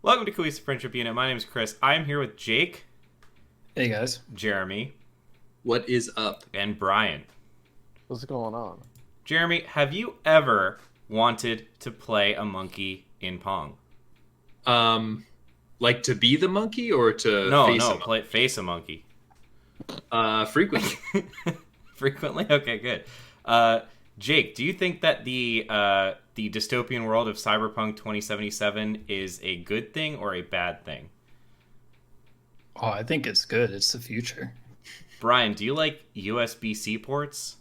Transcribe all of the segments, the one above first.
Welcome to Cohesive Friendship Unit. My name is Chris. I'm here with Jake, Hey guys. Jeremy, What is up? and Brian. What's going on? Jeremy, have you ever wanted to play a monkey in Pong? Like to be the monkey or to No, face no, a face a monkey. monkey? Frequently. Frequently? Okay, good. Jake, do you think that the dystopian world of Cyberpunk 2077 is a good thing or a bad thing? Oh, I think it's good. It's the future. Brian, do you like USB-C ports?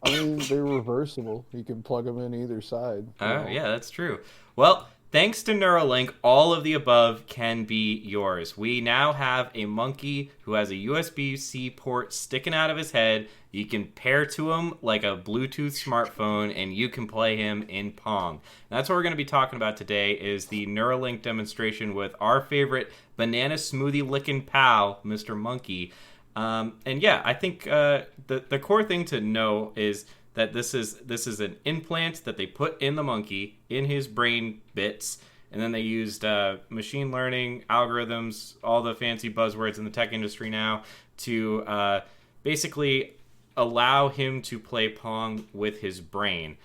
I mean, they're reversible. You can plug them in either side. Yeah, that's true. Well, thanks to Neuralink, all of the above can be yours. We now have a monkey who has a USB-C port sticking out of his head. You can pair to him like a Bluetooth smartphone, and you can play him in Pong. And that's what we're going to be talking about today is the Neuralink demonstration with our favorite banana smoothie licking pal, Mr. Monkey. And yeah, I think the core thing to know is that this is an implant that they put in the monkey, in his brain bits, and then they used machine learning algorithms, all the fancy buzzwords in the tech industry now, to basically allow him to play Pong with his brain.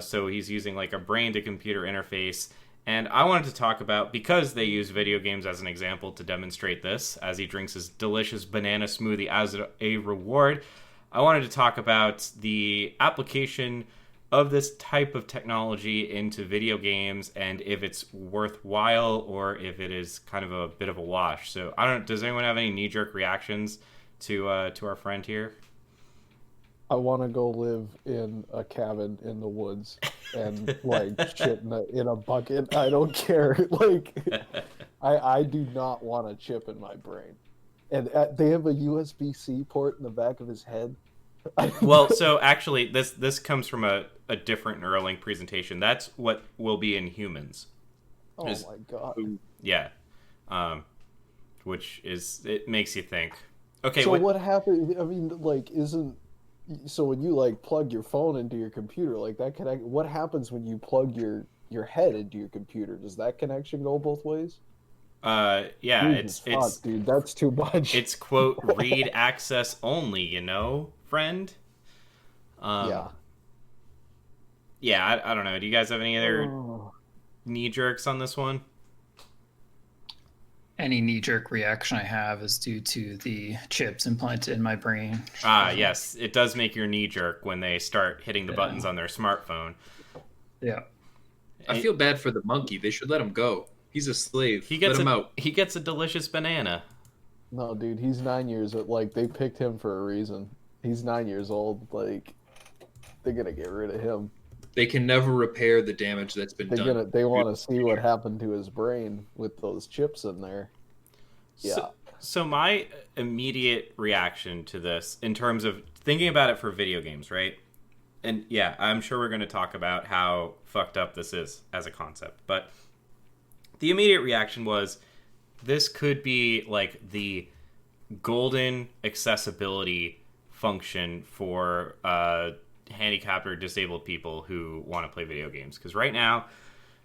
So he's using like a brain-to-computer interface. And I wanted to talk about, because they use video games as an example to demonstrate this, as he drinks his delicious banana smoothie as a reward, I wanted to talk about the application of this type of technology into video games and if it's worthwhile or if it is kind of a bit of a wash. So I don't. Does anyone have any knee-jerk reactions to our friend here? I want to go live in a cabin in the woods and like shit in a bucket. I don't care. Like, I do not want a chip in my brain. And they have a USB-C port in the back of his head. Well, so actually, this comes from a different Neuralink presentation. That's what will be in humans. Oh my god. Yeah. Which is, it makes you think. Okay. So what happened? I mean, like, so when you like plug your phone into your computer, like that connect, what happens when you plug your head into your computer? Does that connection go both ways? Yeah, Jesus it's fuck, dude, that's too much. It's quote read access only, friend. Yeah. Yeah, I don't know. Do you guys have any other knee jerks on this one? Any knee-jerk reaction I have is due to the chips implanted in my brain. Yes. It does make your knee jerk when they start hitting the buttons on their smartphone. Yeah. I feel bad for the monkey. They should let him go. He's a slave. Let him out. He gets a delicious banana. No, dude, he's 9 years old. Like, they picked him for a reason. He's 9 years old. Like, they're gonna get rid of him. They can never repair the damage that's been done. They want to see what happened to his brain with those chips in there. Yeah. So my immediate reaction to this, in terms of thinking about it for video games, right? And yeah, I'm sure we're going to talk about how fucked up this is as a concept. But the immediate reaction was, this could be like the golden accessibility function for handicapped or disabled people who want to play video games. Because right now,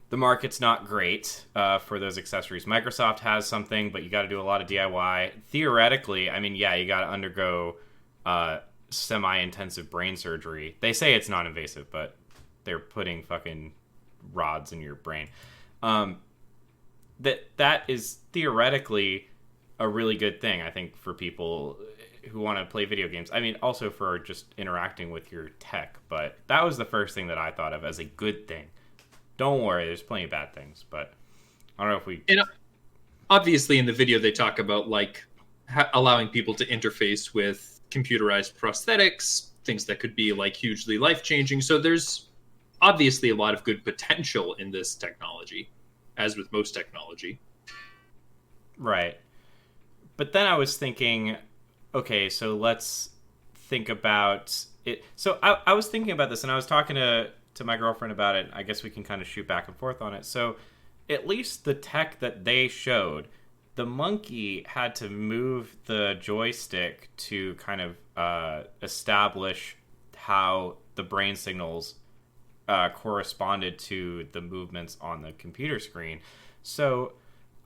the market's not great for those accessories. Microsoft has something, but you got to do a lot of DIY. Theoretically, I mean, yeah, you got to undergo semi-intensive brain surgery. They say it's non-invasive, but they're putting fucking rods in your brain. That is theoretically a really good thing, I think, for people who want to play video games. I mean, also for just interacting with your tech, but that was the first thing that I thought of as a good thing. Don't worry, there's plenty of bad things, but I don't know if we... And obviously in the video they talk about like allowing people to interface with computerized prosthetics, things that could be like hugely life-changing. So there's obviously a lot of good potential in this technology, as with most technology. Right. But then I was thinking, okay, so let's think about it. So I was thinking about this, and I was talking to my girlfriend about it. I guess we can kind of shoot back and forth on it. So at least the tech that they showed, the monkey had to move the joystick to kind of establish how the brain signals corresponded to the movements on the computer screen. So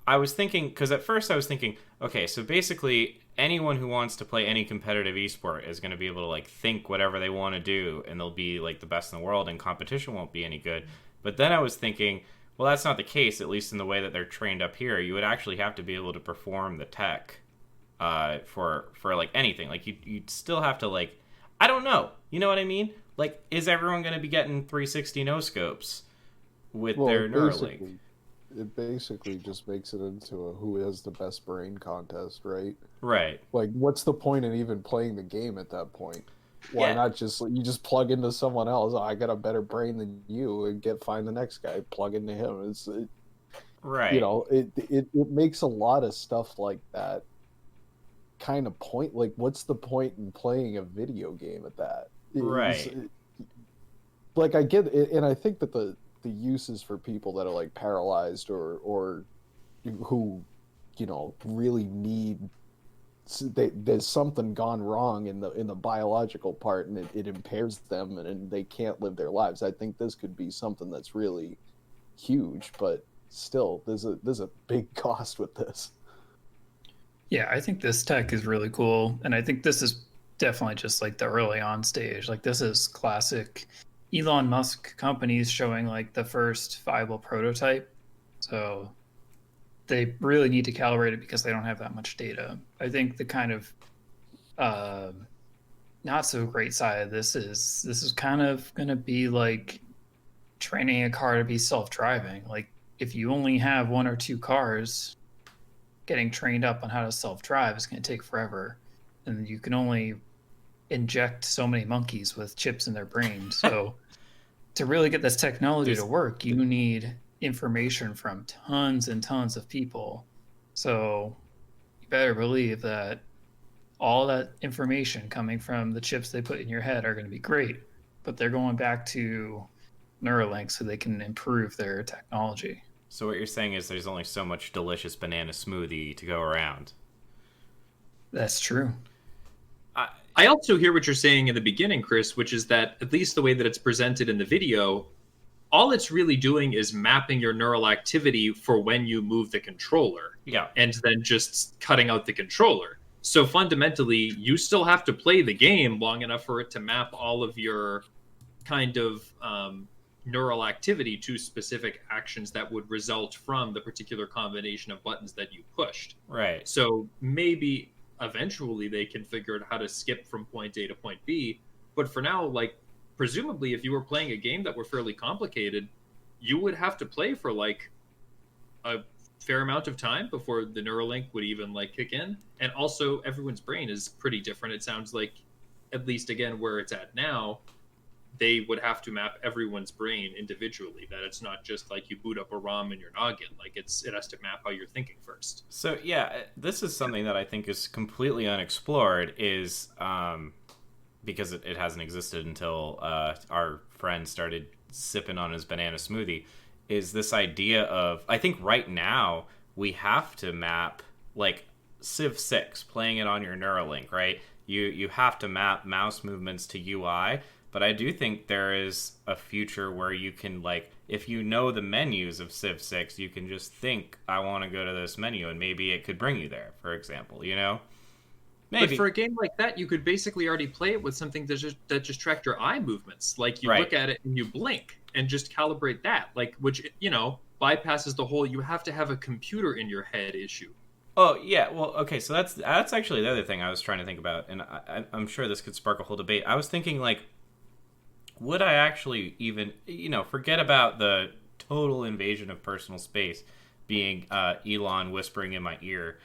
I was thinking, because at first I was thinking, okay, so basically anyone who wants to play any competitive esport is going to be able to like think whatever they want to do, and they'll be like the best in the world, and competition won't be any good. But then I was thinking, well, that's not the case, at least in the way that they're trained up here. You would actually have to be able to perform the tech for like anything. Like you'd still have to like, I don't know. You know what I mean? Like, is everyone going to be getting 360 no scopes with their Neuralink? It basically just makes it into a who has the best brain contest, right? Right. Like, what's the point in even playing the game at that point? Why not just you just plug into someone else? Oh, I got a better brain than you, and find the next guy, plug into him. Right. You know, it makes a lot of stuff like that kind of point. Like, what's the point in playing a video game at that? Right. Like, I get it, and I think that the uses for people that are like paralyzed or who, you know, really need, there's something gone wrong in the biological part, and it impairs them, and they can't live their lives. I think this could be something that's really huge, but still, there's a big cost with this. Yeah, I think this tech is really cool, and I think this is definitely just like the early on stage. Like, this is classic Elon Musk companies showing like the first viable prototype. So they really need to calibrate it because they don't have that much data. I think the kind of not so great side of this is kind of going to be like training a car to be self-driving. Like, if you only have one or two cars, getting trained up on how to self-drive is going to take forever, and you can only inject so many monkeys with chips in their brain. So to really get this technology to work, you need information from tons and tons of people. So you better believe that all that information coming from the chips they put in your head are going to be great, but they're going back to Neuralink so they can improve their technology. So what you're saying is there's only so much delicious banana smoothie to go around. That's true. I also hear what you're saying in the beginning, Chris, which is that at least the way that it's presented in the video, all it's really doing is mapping your neural activity for when you move the controller. Yeah. And then just cutting out the controller. So fundamentally, you still have to play the game long enough for it to map all of your kind of neural activity to specific actions that would result from the particular combination of buttons that you pushed. Right. So maybe eventually they can figure out how to skip from point A to point B. But for now, like, presumably if you were playing a game that were fairly complicated, you would have to play for like a fair amount of time before the Neuralink would even like kick in. And also everyone's brain is pretty different. It sounds like, at least again where it's at now, they would have to map everyone's brain individually, that it's not just like you boot up a ROM in your noggin. Like, it has to map how you're thinking first. So yeah, this is something that I think is completely unexplored, is because it hasn't existed until our friend started sipping on his banana smoothie, is this idea of, I think right now we have to map, like Civ 6, playing it on your Neuralink, right? You have to map mouse movements to UI. But I do think there is a future where you can, like, if you know the menus of Civ 6, you can just think, I want to go to this menu, and maybe it could bring you there, for example, you know? Maybe. But for a game like that, you could basically already play it with something that just tracked your eye movements. Like, you look at it and you blink and just calibrate that, like, which, you know, bypasses the whole you have to have a computer in your head issue. Oh, yeah, well, okay, so that's actually the other thing I was trying to think about, and I'm sure this could spark a whole debate. I was thinking, like, would I actually even, you know, forget about the total invasion of personal space being Elon whispering in my ear.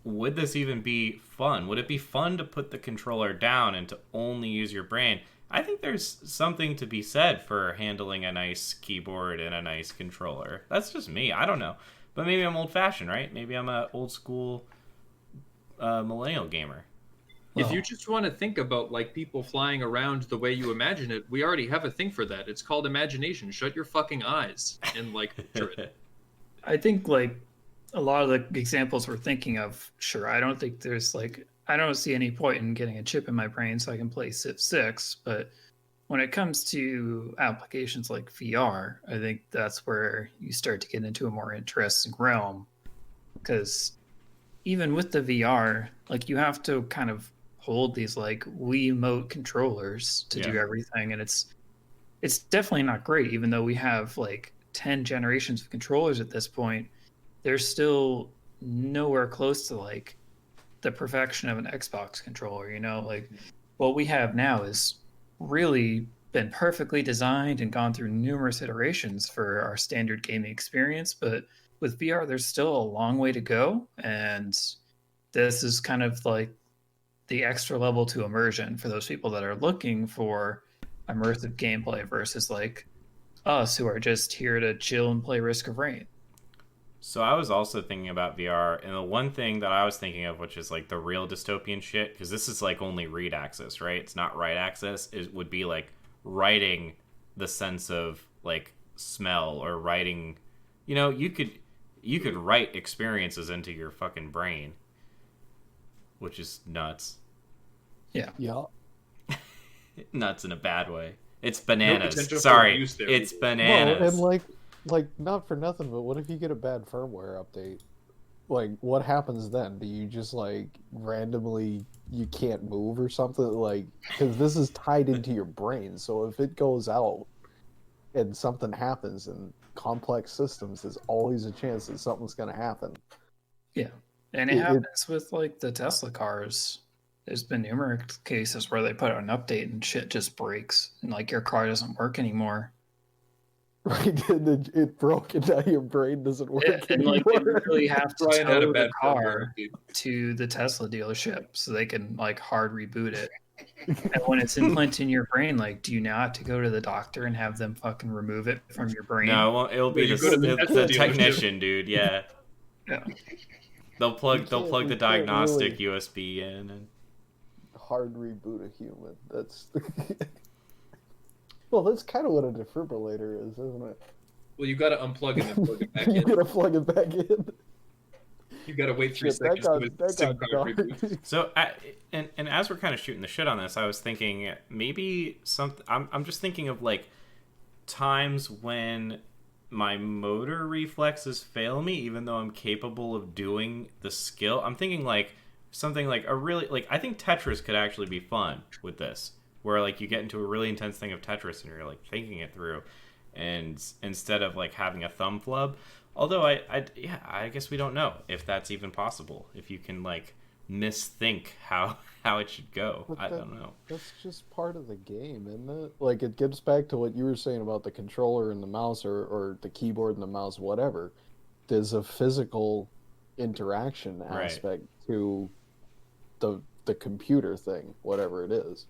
Would this even be fun? Would it be fun to put the controller down and to only use your brain? I think there's something to be said for handling a nice keyboard and a nice controller. That's just me. I don't know. But maybe I'm old-fashioned, right? Maybe I'm an old-school millennial gamer. If you just want to think about like people flying around the way you imagine it, we already have a thing for that. It's called imagination. Shut your fucking eyes and like picture it. I think like a lot of the examples we're thinking of, sure, I don't think there's like, I don't see any point in getting a chip in my brain so I can play Civ 6, but when it comes to applications like VR, I think that's where you start to get into a more interesting realm. Because even with the VR, like you have to kind of hold these like Wiimote controllers to do everything, and it's definitely not great. Even though we have like 10 generations of controllers at this point, they're still nowhere close to like the perfection of an Xbox controller. You know, like what we have now is really been perfectly designed and gone through numerous iterations for our standard gaming experience, but with VR there's still a long way to go, and this is kind of like the extra level to immersion for those people that are looking for immersive gameplay versus like us who are just here to chill and play Risk of Rain. So I was also thinking about VR, and the one thing that I was thinking of, which is like the real dystopian shit, because this is like only read access, right? It's not write access. It would be like writing the sense of like smell, or writing, you know, you could write experiences into your fucking brain, which is nuts. Yeah. Nuts in a bad way. It's bananas. potential for Sorry, abuse there. it's Well, bananas. and like not for nothing, but what if you get a bad firmware update? Like, what happens then? Do you just like randomly you can't move or something? Like, because this is tied into your brain, so if it goes out and something happens in complex systems, there's always a chance that something's going to happen. Yeah. And it happens with like the Tesla cars. There's been numerous cases where they put out an update and shit just breaks and like your car doesn't work anymore. Right, and it broke, and now your brain doesn't work And anymore. like they really have to Brian had a tow the bad car firmware update. to the Tesla dealership so they can like hard reboot it. And when it's implanted in your brain, like, do you now have to go to the doctor and have them fucking remove it from your brain? No, it won't, it'll be You go to the the Tesla dealership. technician, dude. Yeah, Yeah. they'll plug the You can't diagnostic really USB in. And... hard reboot a human. That's well, that's kind of what a defibrillator is, isn't it? Well, you got to unplug and then plug it back You in. gotta plug it back in. You got to wait 3 Shit, that seconds got, to that SIM got card dark. reboot. So, and as we're kind of shooting the shit on this, I was thinking maybe something. I'm just thinking of like times when my motor reflexes fail me, even though I'm capable of doing the skill. I'm thinking like something like a really like I think Tetris could actually be fun with this, where like you get into a really intense thing of Tetris and you're like thinking it through, and instead of like having a thumb flub. Although I guess we don't know if that's even possible. If you can like misthink how it should go. But I don't know. That's just part of the game, isn't it? Like, it gets back to what you were saying about the controller and the mouse, or the keyboard and the mouse, whatever. There's a physical interaction Right. aspect to the computer thing, whatever it is.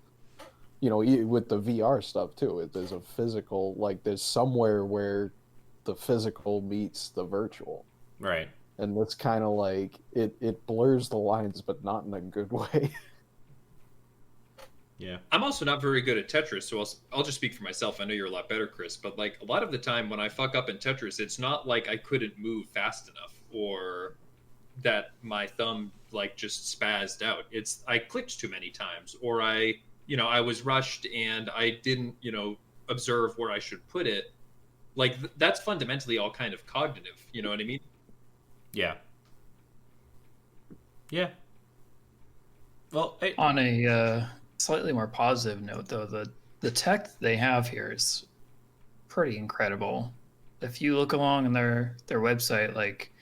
You know, with the VR stuff too, there's a physical, like, there's somewhere where the physical meets the virtual. Right. And that's kind of like, it blurs the lines, but not in a good way. Yeah. I'm also not very good at Tetris, so I'll just speak for myself. I know you're a lot better, Chris, but like a lot of the time when I fuck up in Tetris, it's not like I couldn't move fast enough or that my thumb like just spazzed out. It's I clicked too many times, or I was rushed and I didn't, observe where I should put it. Like that's fundamentally all kind of cognitive. You know what I mean? Yeah. Yeah. Well, On a slightly more positive note, though, the tech they have here is pretty incredible. If you look along on their website, like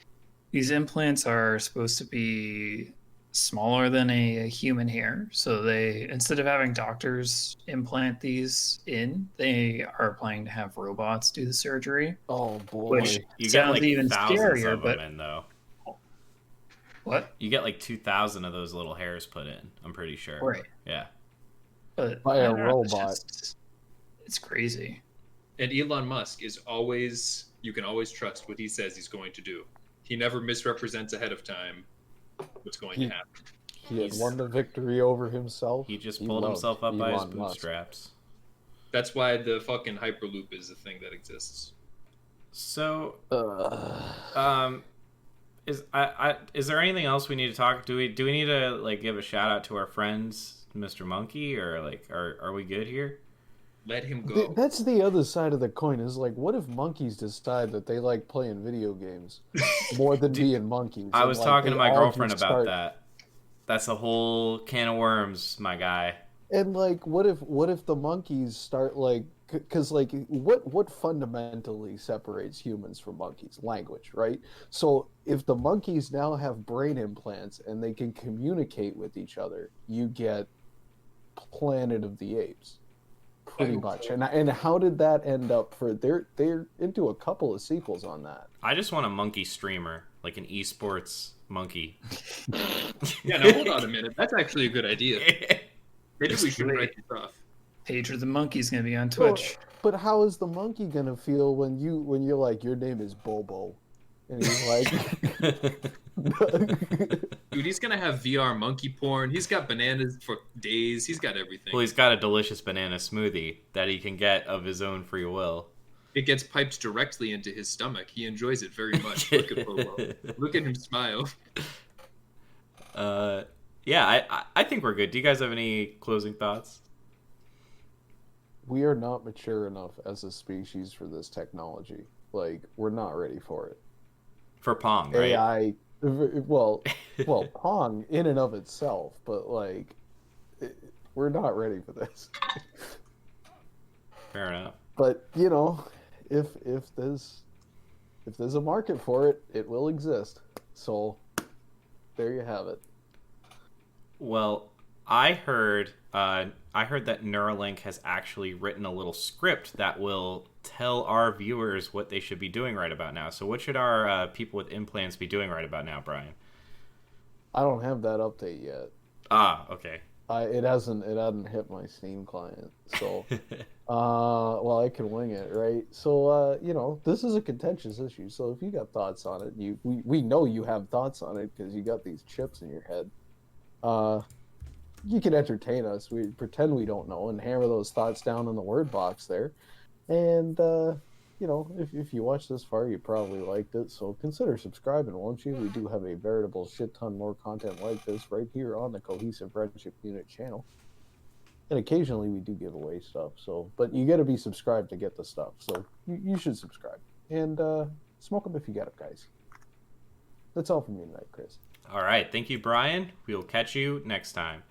these implants are supposed to be smaller than a human hair. So they, instead of having doctors implant these in, they are planning to have robots do the surgery. Oh boy. Which you get sounds like even thousands scarier, of but them in though. what? You get like 2,000 of those little hairs put in. I'm pretty sure. Right. Yeah. But By I a don't know, robot. it's crazy. And Elon Musk is always, you can always trust what he says he's going to do. He never misrepresents ahead of time what's going to happen. He had won the victory over himself. He just He pulled loved himself up by his Elon Musk. bootstraps. That's why the fucking Hyperloop is a thing that exists. So, Ugh. is there anything else we need to talk? Do we need to like give a shout out to our friends, Mr. Monkey, or like are we good here? Let him go. That's the other side of the coin. Is like, what if monkeys decide that they like playing video games more than being monkeys? I and, was like, talking they to my all girlfriend just about start- that. That's a whole can of worms, my guy. And like, what if the monkeys start like, because like, what fundamentally separates humans from monkeys? Language, right? So if the monkeys now have brain implants and they can communicate with each other, you get Planet of the Apes, pretty much. so. And how did that end up? For they're into a couple of sequels on that. I just want a monkey streamer, like an esports monkey. Yeah, now hold on a minute. That's actually a good idea. Maybe we should write this off. Pedro the Monkey's gonna be on Twitch. But how is the monkey gonna feel when you're like, your name is Bobo, and he's like, Dude, he's gonna have VR monkey porn. He's got bananas for days. He's got everything. Well, he's got a delicious banana smoothie that he can get of his own free will. It gets piped directly into his stomach. He enjoys it very much. Look at Bobo. Look at him smile. Yeah, I think we're good. Do you guys have any closing thoughts? we are not mature enough as a species for this technology. Like, we're not ready for it. For Pong, right? AI, well, Pong in and of itself, but like, we're not ready for this. Fair enough. But you know, if there's a market for it, it will exist. So there you have it. Well, I heard that Neuralink has actually written a little script that will tell our viewers what they should be doing right about now. So what should our people with implants be doing right about now, Brian? I don't have that update yet. Ah, okay. It hasn't hit my Steam client, so well, I can wing it, right? So you know, this is a contentious issue. So if you got thoughts on it, we know you have thoughts on it because you got these chips in your head. You can entertain us. We pretend we don't know and hammer those thoughts down in the word box there. And you know, if you watch this far, you probably liked it. So consider subscribing, won't you? We do have a veritable shit ton more content like this right here on the Cohesive Friendship Unit channel. And occasionally we do give away stuff. So, but you got to be subscribed to get the stuff. So you should subscribe and smoke them if you got it, guys. That's all from me tonight, Chris. All right. Thank you, Brian. We will catch you next time.